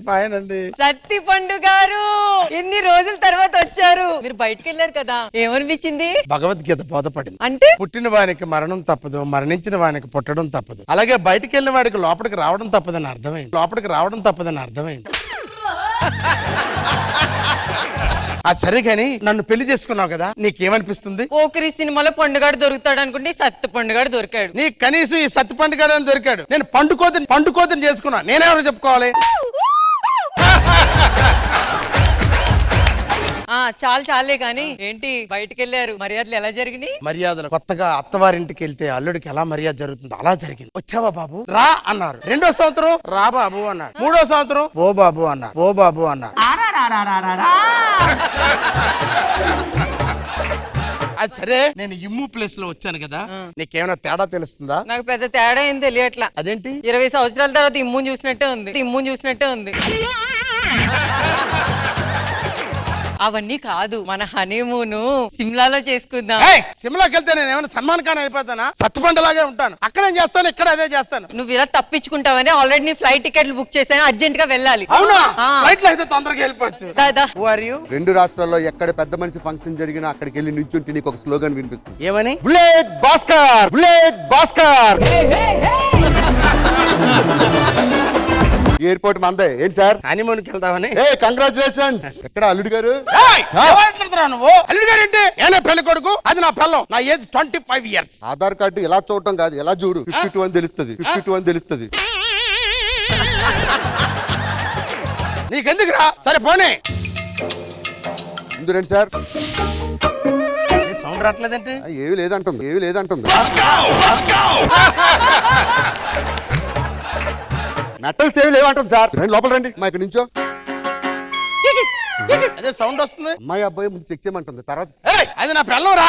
Fine అండి. సత్తి పండు గారు ఎన్ని రోజుల తర్వాత వచ్చారు. మీరు బయటికి వెళ్ళారు కదా, ఏమనిపించింది? భగవద్గీత బోధపడింది. అంటే పుట్టిన వానికి మరణం తప్పదు, మరణించిన వానికి పుట్టడం తప్పదు. అలాగే బయటికి వెళ్ళిన వాడికి లోపలికి రావడం తప్పదని అర్థమైంది. అది సరే గాని నన్ను పెళ్లి చేసుకున్నావు కదా, నీకేమనిపిస్తుంది? పోకిరి సినిమాలో పండుగాడు దొరుకుతాడు అనుకుంటే సత్తి పండుగాడు దొరికాడు. నీ కనీసం ఈ సత్తి పండుగ దొరికాడు. నేను పండుకోతని చేసుకున్నా, నేనెవరు చెప్పుకోవాలి? చాలే గాని ఏంటి బయటికి వెళ్ళారు, మర్యాదలు ఎలా జరిగినాయి? మర్యాదలు కొత్తగా అత్తవారింటికి వెళ్తే అల్లుడికి ఎలా మర్యాద జరుగుతుందో అలా జరిగింది. వచ్చావా బాబు రా అన్నారు. 2వ సంవత్సరం రా బాబు అన్నారు. 3వ సంవత్సరం ఓ బాబు అన్నారు. అది సరే, నేను ఇమ్ము ప్లేస్ లో వచ్చాను కదా, నీకేమైనా తేడా తెలుస్తుందా? నాకు పెద్ద తేడా ఏం తెలియట్లా. అదేంటి? 20 సంవత్సరాల తర్వాత ఇమ్ముని చూసినట్టే ఉంది. అవన్నీ కాదు, మన హనీమూన్ సిమ్లాలో చేసుకుందాం. సిమ్లాకి వెళ్తే నేను ఏమైనా సల్మాన్ ఖాన్ అయిపోతానా? సత్తుపండలాగే ఉంటాను. అక్కడేం చేస్తాను, ఇక్కడ అదే చేస్తాను. నువ్వు ఇలా తప్పించుకుంటావని ఆల్రెడీ నీ ఫ్లైట్ టికెట్లు బుక్ చేశాను, అర్జెంట్ గా వెళ్ళాలి. అవునా? ఫ్లైట్ లో అయితే తొందరగా వెళ్ళిపోవచ్చు. రెండు రాష్ట్రాల్లో ఎక్కడ పెద్ద మనిషి ఫంక్షన్ జరిగినా అక్కడికి వెళ్ళి నిల్చుంటే నీకు ఒక స్లోగన్ వినిపిస్తుంది. ఏమని? బుల్లెట్ భాస్కర్. ఎయిర్పోర్ట్ మందే. ఏంటి సార్ హనీమూన్ కి వెళ్దామని? కంగ్రాచులేషన్స్. ఎక్కడ అల్లుడు గారు? నువ్వు అల్లుడు గారు ఏంటి? ఏనా పెళ్లి కొడుకు, అది నా పిల్లం. నా ఏజ్ 25 years. ఆధార్ కార్డు ఇలా చూడటం కాదు, ఎలా చూడు. 52 అని తెలుస్తుంది. నీకెందుకురా? సరే పోనీ. ముందు రండి సార్. సౌండ్ రావట్లేదంటే ఏవి లేదంటుంది. మెటల్స్ ఏవి లేవంటుంది సార్. రండి లోపల రండి. మా ఇక్కడ నుంచో అదే సౌండ్ వస్తుంది. అమ్మాయి అబ్బాయి ముందు చెక్ చేయమంటుంది, తర్వాత అది నా పిల్లం రా.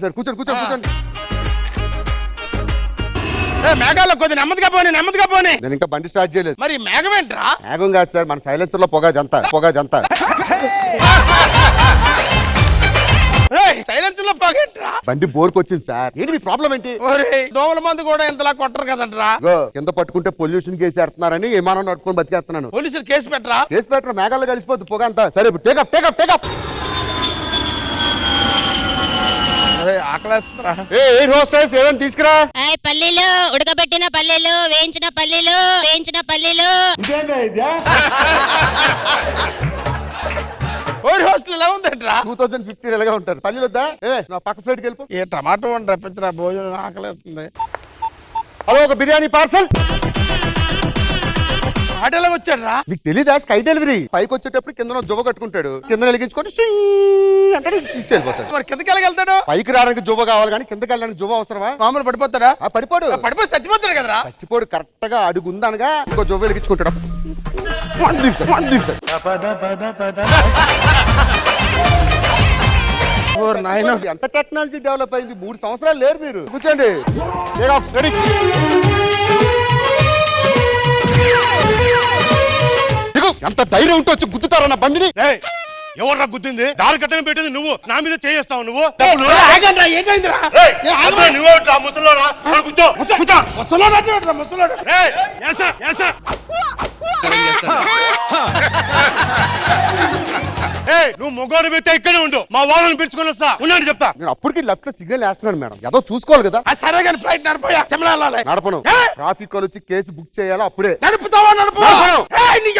సార్ కూర్చోండి. మేఘాల్లో కొద్ది నెమ్మదిగా పోనీ. నేను ఇంకా బండి స్టార్ట్ చేయలేదు. మరి మేఘం ఏంట్రా? మేఘం కాదు సార్, మన సైలెన్సర్ లో పొగ జంత. సైలెన్సర్ లో పొగేంట్రా? బండి బోర్కి వచ్చింది సార్. ఏంటి మీ ప్రాబ్లం ఏంటి? దోమల మందు కూడా ఇంతలా కొట్టరు కదంట్రా. కింద పట్టుకుంటే పొల్యూషన్ కేసు ఎడుతున్నారని ఏమానం నడుపుకొని బతికేస్తున్నాను. పోలీసులు కేసు పెట్టరా? మేఘాల్లో కలిసిపోద్ది పొగ అంతా. సరే టేక్ ఆఫ్. ఆకలేస్తుందిరా. ఏమైనా తీసుకురా. పల్లీలు, ఉడకబెట్టిన పల్లీలు, వేయించిన పల్లీలు. హాస్టల్ ఎలా ఉందంట్రా? 2050 ఎలాగా ఉంటారు. పల్లీలు వద్దా? నా పక్క ఫ్లైట్కి వెళ్ళిపో. ఏ టమాటో రప్పించరా, భోజనం ఆకలేస్తుంది. హలో, ఒక బిర్యానీ పార్సల్. ఆటోలో వచ్చాడ్రా? మీకు తెలీదా? Sky delivery. పైకి వచ్చేటప్పుడు కింద జువ్వ కట్టుకుంటాడు, కింద వెలిగించుకొని అంటే ఇచ్చేళ్ళిపోతాడు. మరి కిందకి వెళ్తాడు? పైకి రావడానికి జువ్వ కావాలి కానీ కిందకి వెళ్ళడానికి జువ్వ అవసరమా? మామూలు పడిపోతాడా? పడిపోయి చచ్చిపోతాడు కదరా. చచ్చిపోడు. కరెక్ట్ గా అడుగుందనగా ఇంకో జువ్వ వెలిగించుకుంటాడు. ఎంత టెక్నాలజీ డెవలప్ అయింది. 3 సంవత్సరాలు లేరు మీరు. కూర్చోండి. ఎంత ధైర్యం ఉంటే వచ్చి గుద్దుతారా నా బండిని? ఎవర్రా గుద్దింది? దారి కట్టని పెట్టింది నువ్వు, నా మీద చేస్తావు నువ్వు. నువ్వు మొగోడు పెడితే ఇక్కడే ఉండు, మా వాళ్ళని పిలుచుకొని వస్తా. ఉన్నాను చెప్తా. నేను అప్పటికి లెఫ్ట్ లో సిగ్నల్ వేస్తున్నాను మేడం, ఏదో చూసుకోవాలి కదా. సరే కానీ ఫ్లైట్ నడపను. ట్రాఫిక్ వాళ్ళు వచ్చి కేసు బుక్ చేయాలి. అప్పుడే నడుపుతావా?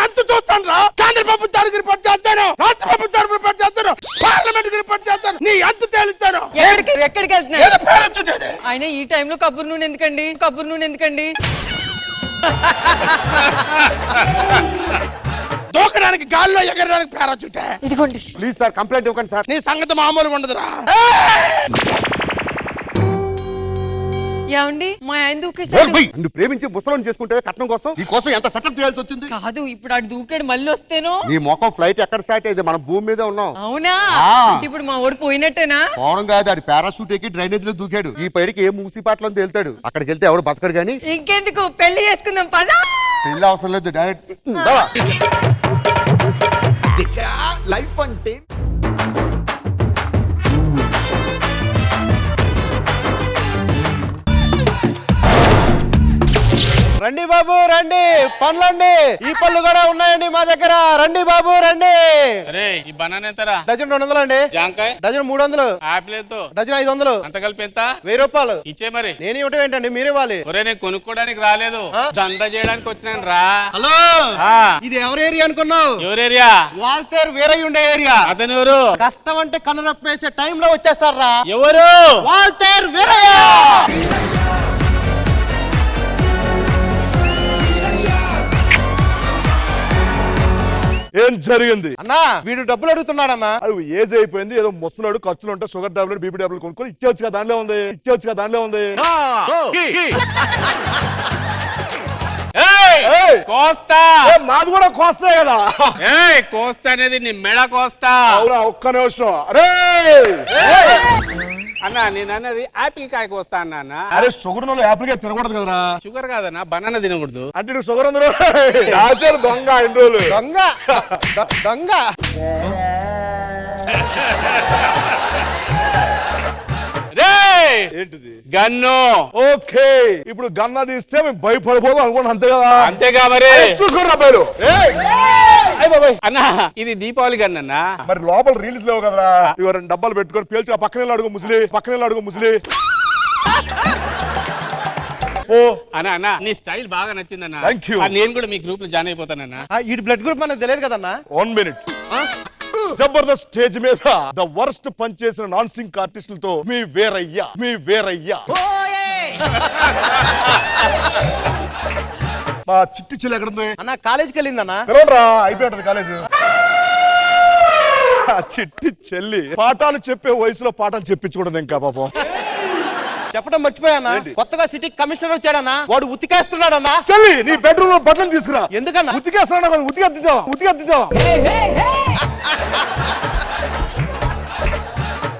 ఎంత చూస్తాను రా. కేంద్ర ప్రభుత్వానికి రిపోర్ట్ చేస్తాను, రాష్ట్ర ప్రభుత్వానికి రిపోర్ట్ చేస్తాను, పార్లమెంట్ కి రిపోర్ట్ చేస్తాను, నీ ఎంత తేలుస్తాను. ఎక్కడికి వెళ్తున్నా? ఆయన ఈ టైంలో కబుర్ నూనె ఎందుకండి? దూకడానికి గాల్లో ఎగరడానికి పారాచూటే. ఇదిగోండి. ప్లీజ్ సార్, కంప్లైంట్ ఇవ్వకండి సార్. నీ సంగతి మామూలుగా ఉండదురా. ఏమండి, మా ఆయన దూకేశాడు. నువ్వు ప్రేమించి ముసలం చేసుకుంటే కట్నం కోసం ఈ కోసం ఎంత సెటప్ చేయాల్సి వచ్చింది? కాదు, ఇప్పుడు ఆడు దూకాడు, మళ్ళీ వస్తేను. నీ మొఖం ఫ్లైట్ ఎక్కడ స్టార్ట్ అయింది? మనం భూమి మీద ఉన్నాం. అవునా? ఇప్పుడు మా ఊరు పోయినట్టేనా? పోవడం కాదు, ఆడి పారాషూట్ ఎక్కి డ్రైనేజ్ లో దూకాడు. ఈ పైడికి ఏ మూసిపాట్లో తేలుతాడు. అక్కడికి వెళ్తే ఎవడు బతకడు గానీ. ఇంకెందుకు, పెళ్లి చేసుకుందాం పదా. పెళ్లి అవసరం లేదు, డైరెక్ట్ లైఫ్ అంటే. రండి బాబు రండి, పండ్లండి, ఈ పళ్ళు కూడా ఉన్నాయండి మా దగ్గర. రండి బాబు రండి. అరే ఈ బనానా ఎంతరా? డజన్ 200 అండి. జాంకాయ డజన్ 300. ఆపిల్ ఎంతో? డజన్ 500. అంత కలిపి ఎంత? 1000 రూపాయలు. ఇచ్చే మరి. నేను ఇవ్వటం ఏంటండి, మీరే ఇవ్వాలి. ఒరే నేను కొనుక్కోడానికి రాలేదు, దందా చేయడానికి వచ్చినాను రా. హలో, ఇది ఎవరి ఏరియా అనుకున్నావు? ఎవరేరియా? వాల్తేరు వీరయ్య ఉండే ఏరియా. అతను ఎవరు? కష్టం అంటే కనురప్పేసే టైంలో వచ్చేస్తారా? ఎవరు? వాల్తేరు వీరయ్య. ఏం జరిగింది అన్నా వీడు డబ్బులు అడుగుతున్నాడన్నా. అది ఏజ్ అయిపోయింది, ఏదో ముసలాడు, ఖర్చులు ఉంటాయి, షుగర్ టాబ్లెట్, బీపీ టాబ్లెట్ కొనుక్కొని ఇచ్చేవచ్చు కదా, దానిలో ఉంది, ఇచ్చేవచ్చు కదా, దానిలో ఉంది. ఏయ్! కోస్తా. మాది కూడా కోస్తాయి కదా. ఏయ్ కోస్తా అనేది నీ మెడ కోస్తా. అవునా, ఒక్క నిమిషం. అరే అన్నా నేను అన్నది ఆపిల్ కాయ కోస్తా అన్నా. అరే షుగర్ నోళ్ళు యాపిల్ గా తినకూడదు కదరా. షుగర్ కాదన్నా, బనానా తినకూడదు. అంటే నువ్వు షుగర్ అందరూ దొంగ ఎన్ని రోజులు దొంగ దొంగ. ఏంటిది? గన్ను. ఓకే, ఇప్పుడు గన్న తీస్తే మేము భయపడిపోదు అనుకోండి, అంతే కదా. అంతేగా మరి. చూసుకోండి అబ్బాయిలు. అన్నా ఇది దీపావళి గన్ అన్నా. మరి లోపల రీల్స్ లేవు కదరా. ఇవి 2 డబ్బాలు పెట్టుకొని పేల్చి పక్కన అడుగు ముసలి, పక్కన అడుగు ముసలి. ఓ అన్నా అన్నా నీ స్టైల్ బాగా నచ్చిందన్నా. Thank you. నేను కూడా మీ గ్రూప్ లో జాయిన్ అయిపోతానన్నా. ఈ బ్లడ్ గ్రూప్ మనకు తెలియదు కదన్నా. 1 మినిట్. జబర్దస్త్ స్టేజ్ మీద ద వర్స్ట్ పని చేసిన నాన్ సింక్ ఆర్టిస్టులతో మీ వీరయ్య, మీ వీరయ్య. మా చిట్టి చెల్లి ఎక్కడుంది? అన్న కాలేజీకి వెళ్ళిందన్నా. పిలవరా, అయిపోయింది కాలేజ్. చిట్టి చెల్లి పాఠాలు చెప్పే వయసులో పాఠాలు చెప్పించకూడదు ఇంకా పాపం. చెప్పడం మర్చిపోయానా, కొత్తగా సిటీ కమిషనర్ వచ్చాడన్నా, వాడు ఉతికేస్తున్నాడన్నా. చెల్లి నీ బెడ్రూమ్ లో బట్టలు తీసుకురా. ఎందుకన్నా? ఉతికేస్తున్నా, ఉతికేద్దాం.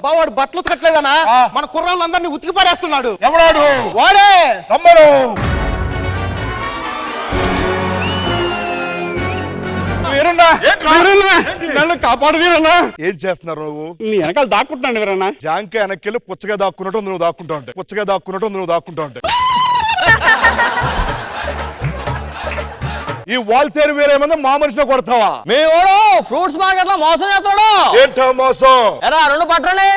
వాడు బట్టలు ఉతకట్లేదన్నా, మన కుర్రాళ్ళందరినీ ఉతికి పడేస్తున్నాడు. ఎవడాడు? వాడే. రమ్మను. నన్ను కాపాడు వీరన్నా. ఏం చేస్తున్నారు నువ్వు? నీ వెనకాల దాక్కుంటున్నాను వీరన్నా. జాంకాయ వెనక్కి పుచ్చగా దాక్కున్నట్టు నువ్వు దాక్కుంటా ఉంటే, పుచ్చగా దాక్కున్నట్టు నువ్వు దాక్కుంటా ఉంటే. ఈ వాల్తేరు వేరేమన్నా మా మనిషిని కొడతావా? మేవాడు ఫ్రూట్స్ మార్కెట్ లో మోసం చేస్తాడు. ఏంటో మోసం? ఎరా 2 పట్టండి.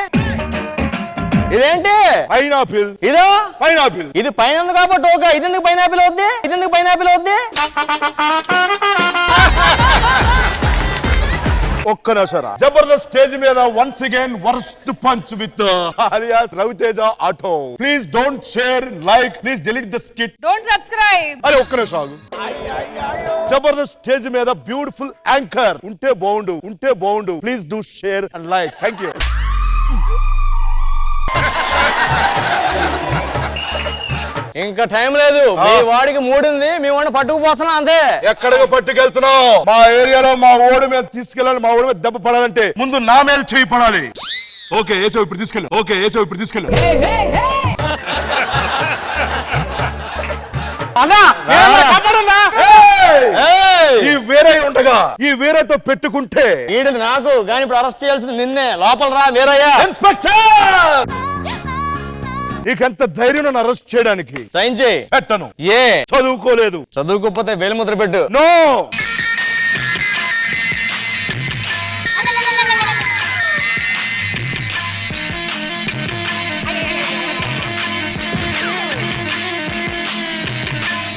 ఇదేంటి? పైనాపిల్. ఇదో పైనాపిల్. ఇది పైన ఉంది కాబట్టి ఓకే. ఇది ఎందుకు పైనాపిల్ అవుద్ది? ఇది ఎందుకు పైనాపిల్ అవుద్ది? ఒక్క నిమిషరా. జబర్దస్త్ స్టేజ్ మీద once again worst punch with alias Ravi Teja auto. Please don't share, like, please delete the skit. Don't subscribe. అరే ఒక్క నిమిషం ఆగు. జబర్దస్త్ స్టేజ్ మీద బ్యూటిఫుల్ యాంకర్ ఉంటే బాగుండు. Please do share and like. Thank you. ఇంకా టైం లేదు. మీ వాడికి మూడింది, మీ వాడిని పట్టుకుపోతున్నా అంతే. ఎక్కడికి పట్టుకెళ్తున్నావు? మా ఏరియాలో మా ఓడి మీద తీసుకెళ్ళాలి. మా ఓడి మీద దెబ్బ పడాలంటే ముందు నా మీద చేయి పడాలి. ఓకే ఏసో ఇప్పుడు తీసుకెళ్ళు. ఈ వేరే ఉండగా ఈ వేరేతో పెట్టుకుంటే ఈడు నాకు గాని ఇప్పుడు అరెస్ట్ చేయాల్సింది నిన్నే. లోపల రా వీరయ్య. ఇన్స్పెక్టర్, నీకెంత ధైర్యం నన్ను అరెస్ట్ చేయడానికి? సైన్ చేయి. పెట్టను. ఏ చదువుకోలేదు. చదువుకోకపోతే వేలిముద్ర పెట్టు. నో.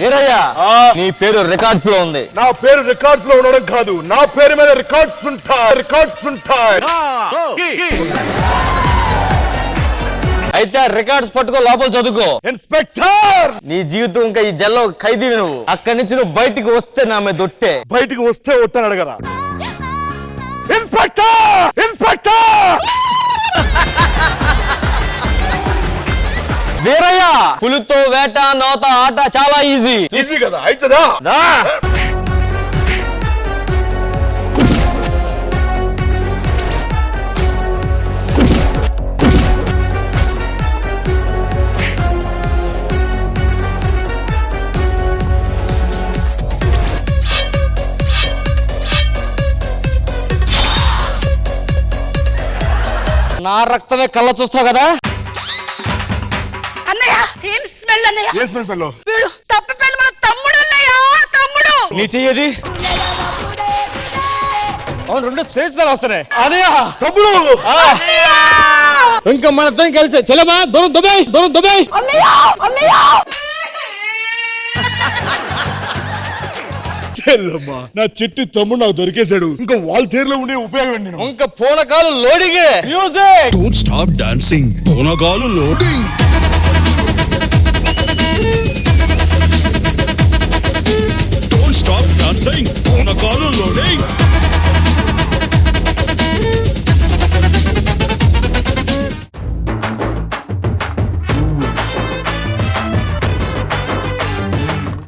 వీరయ్య నీ పేరు రికార్డ్స్ లో ఉంది. నా పేరు రికార్డ్స్ లో ఉండడం కాదు, నా పేరు మీద రికార్డ్స్ ఉంటాయి. అయితే రికార్డ్స్ పట్టుకో, లోపల చదువుకో. ఇన్స్పెక్టర్, నీ జీవితం ఇంకా ఈ జైల్లో ఖైదీవి నువ్వు. అక్కడి నుంచి నువ్వు బయటికి వస్తే నా మీద దొట్టే. బయటికి వస్తే ఒట్టాను కదా. ఇన్స్పెక్టర్ వీరయ్య, పులితో వేట, నోత ఆట చాలా ఈజీ కదా. అయితదా? నా రక్తమే కళ్ళ చూస్తావు కదా. అన్నయ్య పెళ్ళి అన్నయ్య. ఏ స్పెల్ ఫెలో వీడు తప్పి పెళ్ళి మన తమ్ముడు అన్నయ్య, తమ్ముడు. నీ చెయ్యది అవును, 2 స్టేజ్ పైన వస్తున్నాయి అన్నయ్య. తమ్ముడు ఇంకా మన ఇద్దరం కలిసి చెల్లమా దూరం దుబాయ్, దూరం దుబాయ్. చెల్లమ్మా, నా చెట్టు తమ్ముడు నాకు దొరికేశాడు. ఇంకా వాళ్ళ తీరులో ఉండే ఉపయోగం ఏంటి? ఇంకా పూనకాలు లోడిగే music. Don't stop dancing. Bonagalu loading. Don't stop dancing. Bonagalu loading.